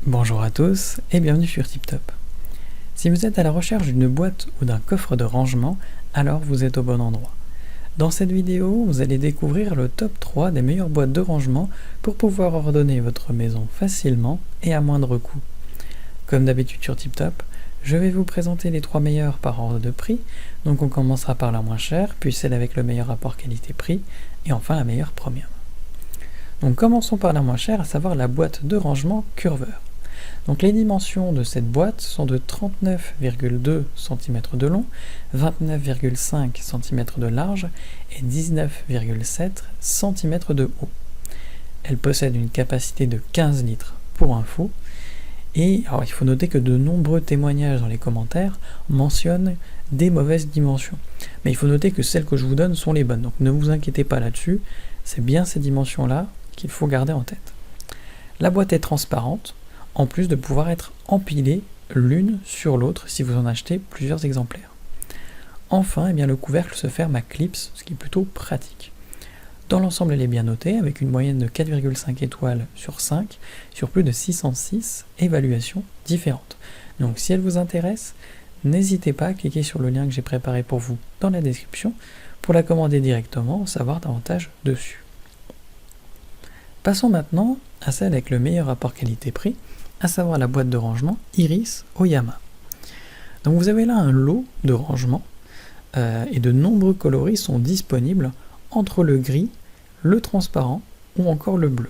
Bonjour à tous et bienvenue sur TipTop. Si vous êtes à la recherche d'une boîte ou d'un coffre de rangement, alors vous êtes au bon endroit. Dans cette vidéo, vous allez découvrir le top 3 des meilleures boîtes de rangement pour pouvoir ordonner votre maison facilement et à moindre coût. Comme d'habitude sur TipTop, je vais vous présenter les 3 meilleures par ordre de prix, donc on commencera par la moins chère, puis celle avec le meilleur rapport qualité-prix, et enfin la meilleure premium. Donc commençons par la moins chère, à savoir la boîte de rangement Curveur. Donc les dimensions de cette boîte sont de 39,2 cm de long, 29,5 cm de large et 19,7 cm de haut. Elle possède une capacité de 15 litres pour info. Et alors, il faut noter que de nombreux témoignages dans les commentaires mentionnent des mauvaises dimensions. Mais il faut noter que celles que je vous donne sont les bonnes. Donc ne vous inquiétez pas là-dessus, c'est bien ces dimensions-là qu'il faut garder en tête. La boîte est transparente, en plus de pouvoir être empilée l'une sur l'autre si vous en achetez plusieurs exemplaires. Enfin, le couvercle se ferme à clips, ce qui est plutôt pratique. Dans l'ensemble, elle est bien notée, avec une moyenne de 4,5 étoiles sur 5, sur plus de 606 évaluations différentes. Donc si elle vous intéresse, n'hésitez pas à cliquer sur le lien que j'ai préparé pour vous dans la description pour la commander directement, en savoir davantage dessus. Passons maintenant à celle avec le meilleur rapport qualité-prix, à savoir la boîte de rangement Iris Oyama. Donc vous avez là un lot de rangements et de nombreux coloris sont disponibles entre le gris, le transparent ou encore le bleu.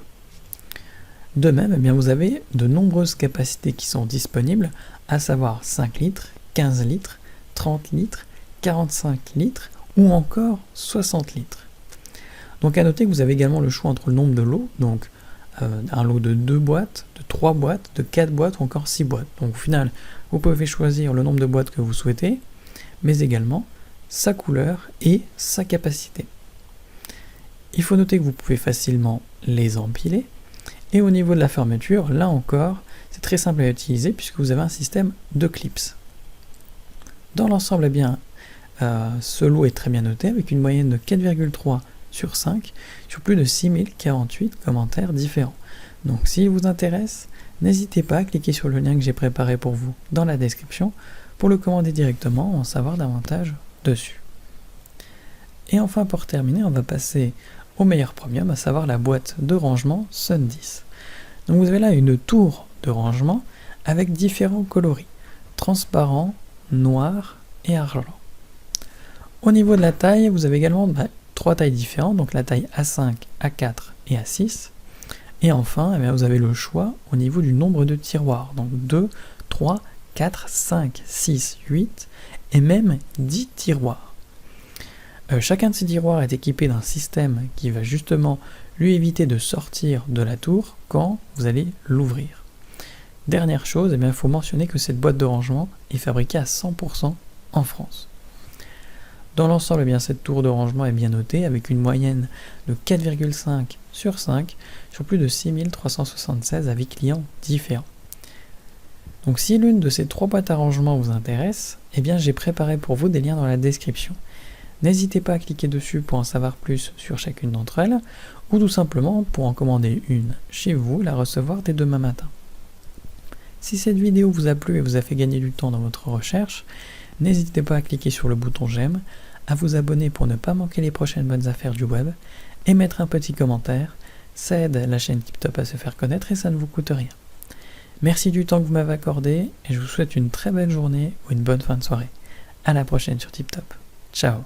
De même, vous avez de nombreuses capacités qui sont disponibles, à savoir 5 litres, 15 litres, 30 litres, 45 litres ou encore 60 litres. Donc à noter que vous avez également le choix entre le nombre de lots, donc un lot de 2 boîtes, de 3 boîtes, de 4 boîtes ou encore 6 boîtes. Donc au final, vous pouvez choisir le nombre de boîtes que vous souhaitez, mais également sa couleur et sa capacité. Il faut noter que vous pouvez facilement les empiler, et au niveau de la fermeture, là encore, c'est très simple à utiliser puisque vous avez un système de clips. Dans l'ensemble, ce lot est très bien noté avec une moyenne de 4,3 sur 5 sur plus de 6048 commentaires différents. Donc s'il vous intéresse, n'hésitez pas à cliquer sur le lien que j'ai préparé pour vous dans la description pour le commander directement, en savoir davantage dessus. Et enfin, pour terminer, on va passer au meilleur premium, à savoir la boîte de rangement Sun 10. Donc vous avez là une tour de rangement avec différents coloris, transparent, noir et argent. Au niveau de la taille, vous avez également 3 tailles différentes, donc la taille A5, A4 et A6. Et enfin, vous avez le choix au niveau du nombre de tiroirs, donc 2, 3, 4, 5, 6, 8 et même 10 tiroirs. Chacun de ces tiroirs est équipé d'un système qui va justement lui éviter de sortir de la tour quand vous allez l'ouvrir. Dernière chose, il faut mentionner que cette boîte de rangement est fabriquée à 100% en France. Dans l'ensemble, cette tour de rangement est bien notée avec une moyenne de 4,5 sur 5 sur plus de 6376 avis clients différents. Donc si l'une de ces 3 boîtes à rangement vous intéresse, j'ai préparé pour vous des liens dans la description. N'hésitez pas à cliquer dessus pour en savoir plus sur chacune d'entre elles, ou tout simplement pour en commander une chez vous, la recevoir dès demain matin. Si cette vidéo vous a plu et vous a fait gagner du temps dans votre recherche, n'hésitez pas à cliquer sur le bouton j'aime, à vous abonner pour ne pas manquer les prochaines bonnes affaires du web, et mettre un petit commentaire, ça aide la chaîne TipTop à se faire connaître et ça ne vous coûte rien. Merci du temps que vous m'avez accordé, et je vous souhaite une très belle journée ou une bonne fin de soirée. À la prochaine sur TipTop. Ciao.